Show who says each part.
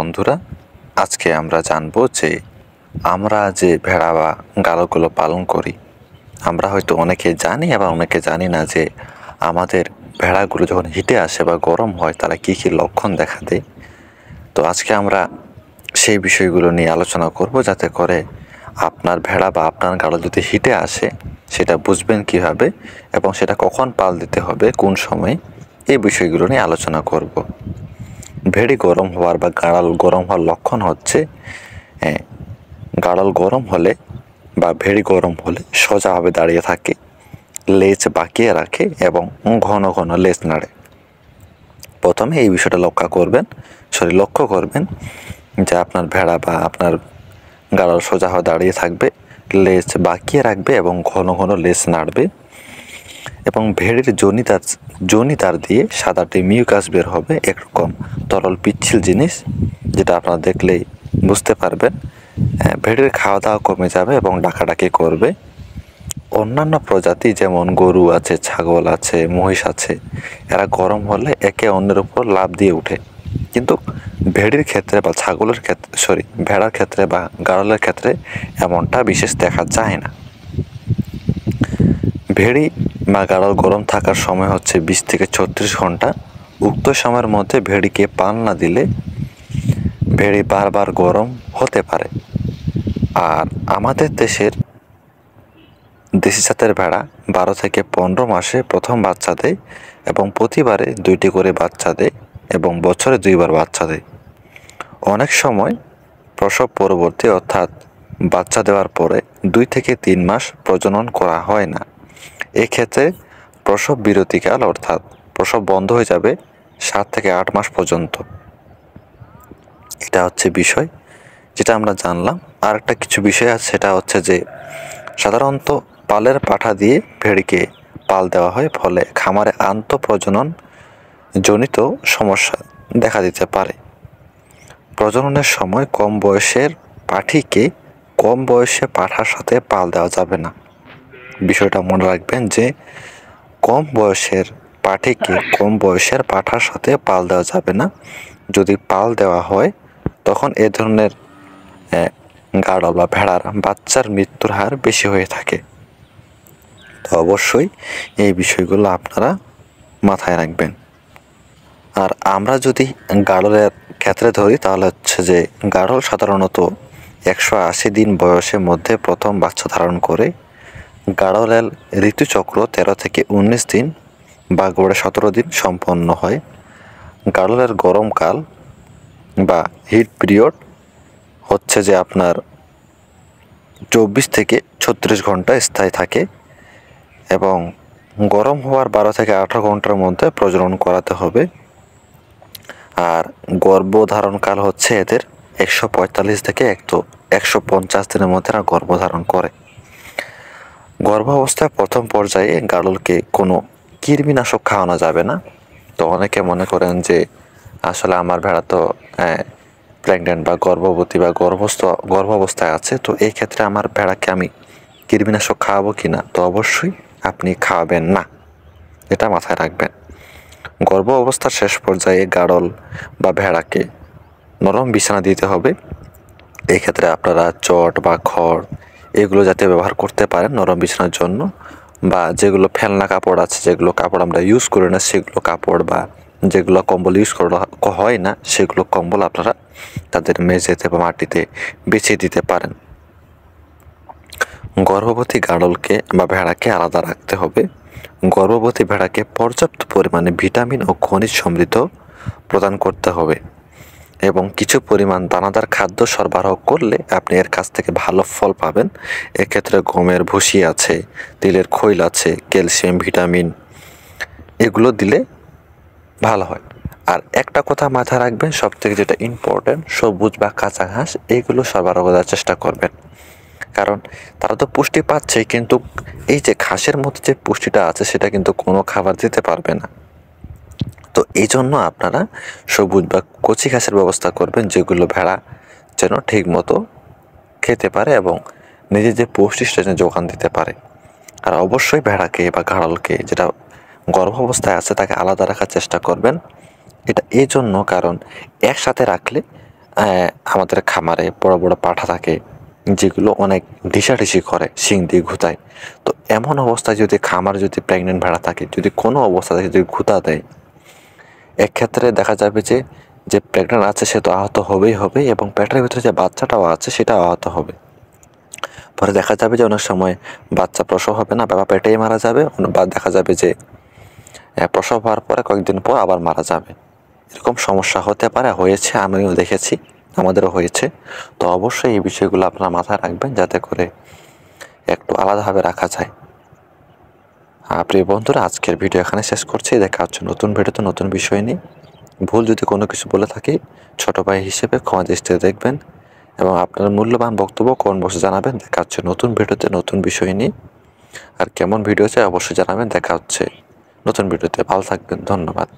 Speaker 1: বন্ধুরা, আজকে আমরা জানব যে আমরা যে ভেড়া বা গাড়লগুলো পালন করি, আমরা হয়তো অনেকে জানি আবার অনেকে জানি না যে আমাদের ভেড়াগুলো যখন হিটে আসে বা গরম হয় তারা কী কী লক্ষণ দেখা দেয়। তো আজকে আমরা সেই বিষয়গুলো নিয়ে আলোচনা করব, যাতে করে আপনার ভেড়া বা আপনার গাড়ল যদি হিটে আসে সেটা বুঝবেন কিভাবে এবং সেটা কখন পাল দিতে হবে, কোন সময়, এই বিষয়গুলো নিয়ে আলোচনা করব। ভেড়ি গরম হওয়ার বা গাড়ল গরম হওয়ার লক্ষণ হচ্ছে গাড়ল গরম হলে বা ভেড়ি গরম হলে সোজাভাবে দাঁড়িয়ে থাকে, লেজ বাঁকিয়ে রাখে এবং ঘন ঘন লেজ নাড়ে। প্রথমে এই বিষয়টা লক্ষ্য করবেন যে আপনার ভেড়া বা আপনার গাড়ল সোজা হয়ে দাঁড়িয়ে থাকবে, লেজ বাঁকিয়ে রাখবে এবং ঘন ঘন লেজ নাড়বে এবং ভেড়ির জনিতার দিয়ে সাদাটি মিউকাস বের হবে, একরকম তরল পিচ্ছিল জিনিস, যেটা আপনারা দেখলেই বুঝতে পারবেন। ভেড়ির খাওয়া দাওয়া কমে যাবে এবং ডাকাডাকি করবে। অন্যান্য প্রজাতি যেমন গরু আছে, ছাগল আছে, মহিষ আছে, এরা গরম হলে একে অন্যের উপর লাফ দিয়ে ওঠে, কিন্তু ভেড়ির ক্ষেত্রে বা ভেড়ার ক্ষেত্রে বা গাড়লের ক্ষেত্রে এমনটা বিশেষ দেখা যায় না। ভেড়ি বা গাড়ল গরম থাকার সময় হচ্ছে 20 থেকে 36 ঘন্টা। উক্ত সময়ের মধ্যে ভেড়িকে পাল না দিলে ভেড়ি বারবার গরম হতে পারে। আর আমাদের দেশের দেশি জাতের ভেড়া 12 থেকে 15 মাসে প্রথম বাচ্চা দেয় এবং প্রতিবারে 2টি করে বাচ্চা দেয় এবং বছরে 2বার বাচ্চা দেয়। অনেক সময় প্রসব পরবর্তী অর্থাৎ বাচ্চা দেওয়ার পরে 2 থেকে 3 মাস প্রজনন করা হয় না। এক্ষেত্রে প্রসব বিরতিকাল অর্থাৎ প্রসব বন্ধ হয়ে যাবে 7 থেকে 8 মাস পর্যন্ত। এটা হচ্ছে বিষয় যেটা আমরা জানলাম। আর একটা কিছু বিষয় আছে, সেটা হচ্ছে যে সাধারণত পালের পাঠা দিয়ে ভেড়িকে পাল দেওয়া হয়, ফলে খামারে আন্তঃপ্রজনন জনিত সমস্যা দেখা দিতে পারে। প্রজননের সময় কম বয়সের পাঠিকে কম বয়সে পাঠার সাথে পাল দেওয়া যাবে না। বিষয়টা মনে রাখবেন যে কম বয়সের পাঠিকে কম বয়সের পাঠার সাথে পাল দেওয়া যাবে না। যদি পাল দেওয়া হয় তখন এ ধরনের গাড়ল বা ভেড়ার বাচ্চার মৃত্যুর হার বেশি হয়ে থাকে। তো অবশ্যই এই বিষয়গুলো আপনারা মাথায় রাখবেন। আর আমরা যদি গাড়লের ক্ষেত্রে ধরি, তাহলে হচ্ছে যে গাড়ল সাধারণত 180 দিন বয়সের মধ্যে প্রথম বাচ্চা ধারণ করে। গাড়লের ঋতুচক্র 13 থেকে 19 দিন বা গড়ে 17 দিন সম্পন্ন হয়। গাড়লের গরমকাল বা হিট পিরিয়ড হচ্ছে যে আপনার 24 থেকে 36 ঘন্টা স্থায়ী থাকে এবং গরম হওয়ার 12 থেকে 18 ঘন্টার মধ্যে প্রজনন করাতে হবে। আর গর্ভধারণকাল হচ্ছে এদের 145 থেকে 150 দিনের মধ্যে এরা গর্ভধারণ করে। গর্ভাবস্থায় প্রথম পর্যায়ে গাড়লকে কোনো কৃমিনাশক খাওয়ানো যাবে না। তো অনেকে মনে করেন যে আসলে আমার ভেড়া তো প্রেগনেন্ট বা গর্ভবতী বা গর্ভাবস্থায় আছে, তো এই ক্ষেত্রে আমার ভেড়াকে আমি কৃমিনাশক খাওয়াবো কি না? তো অবশ্যই আপনি খাওয়াবেন না, এটা মাথায় রাখবেন। গর্ভ অবস্থার শেষ পর্যায়ে গাড়ল বা ভেড়াকে নরম বিছানা দিতে হবে। এই ক্ষেত্রে আপনারা চট বা খড় এগুলো যাতে ব্যবহার করতে পারেন নরম বিছানার জন্য, বা যেগুলো ফেলনা কাপড় আছে, যেগুলো কাপড় আমরা ইউজ করি না সেগুলো কাপড়, বা যেগুলো কম্বল ইউজ করা হয় না সেগুলো কম্বল আপনারা তাদের মেঝেতে বা মাটিতে বিছিয়ে দিতে পারেন। গর্ভবতী গাড়লকে বা ভেড়াকে আলাদা রাখতে হবে। গর্ভবতী ভেড়াকে পর্যাপ্ত পরিমাণে ভিটামিন ও খনিজ সমৃদ্ধ প্রদান করতে হবে এবং কিছু পরিমাণ দানাদার খাদ্য সরবরাহ করলে আপনি এর কাছ থেকে ভালো ফল পাবেন। এক্ষেত্রে গমের ভুসি আছে, তিলের খৈল আছে, ক্যালসিয়াম, ভিটামিন এগুলো দিলে ভালো হয়। আর একটা কথা মাথায় রাখবেন, সবথেকে যেটা ইম্পর্টেন্ট, সবুজ বা কাঁচা ঘাস এইগুলো সরবরাহ করার চেষ্টা করবেন, কারণ তারা তো পুষ্টি পাচ্ছে, কিন্তু এই যে ঘাসের মধ্যে যে পুষ্টিটা আছে সেটা কিন্তু কোনো খাবার দিতে পারবে না। তো এই জন্য আপনারা সবুজ বা কচি ঘাসের ব্যবস্থা করবেন, যেগুলো ভেড়া যেন ঠিক মতো খেতে পারে এবং নিজের যে পুষ্টি সেটা যোগান দিতে পারে। আর অবশ্যই ভেড়াকে বা গাড়লকে যেটা গর্ভাবস্থায় আছে তাকে আলাদা রাখার চেষ্টা করবেন। এটা এই জন্য, কারণ একসাথে রাখলে আমাদের খামারে বড় বড় পাঠা থাকে যেগুলো অনেক ঢিসাঢিসি করে, শিং দিয়ে ঘুতায়। তো এমন অবস্থায় যদি খামার যদি প্রেগনেন্ট ভেড়া থাকে, যদি কোনো অবস্থায় যদি ঘুতা দেয়, এক্ষেত্রে দেখা যাবে যে যে প্রেগনেন্ট আছে সে তো আহত হবেই হবে, এবং পেটের ভিতরে যে বাচ্চাটাও আছে সেটাও আহত হবে। পরে দেখা যাবে যে অনেক সময় বাচ্চা প্রসব হবে না, বাবা পেটেই মারা যাবে, বা দেখা যাবে যে প্রসব হওয়ার পরে কয়েকদিন পর আবার মারা যাবে। এরকম সমস্যা হতে পারে, হয়েছে, আমিও দেখেছি, আমাদেরও হয়েছে। তো অবশ্যই এই বিষয়গুলো আপনারা মাথায় রাখবেন যাতে করে একটু আলাদাভাবে রাখা যায়। প্রিয় বন্ধুরা, আজকের ভিডিও এখানে শেষ করছি। দেখা হচ্ছে নতুন ভিডিওতে নতুন বিষয় নিয়ে। ভুল যদি কোনো কিছু বলে থাকি ছোট ভাই হিসেবে ক্ষমা দৃষ্টিতে দেখবেন, এবং আপনার মূল্যবান বক্তব্য কমেন্ট বক্সে জানাবেন। দেখা হচ্ছে নতুন ভিডিওতে নতুন বিষয় নিয়ে। আর কেমন ভিডিও চাই অবশ্যই জানাবেন। দেখা হচ্ছে নতুন ভিডিওতে। ভালো থাকবেন, ধন্যবাদ।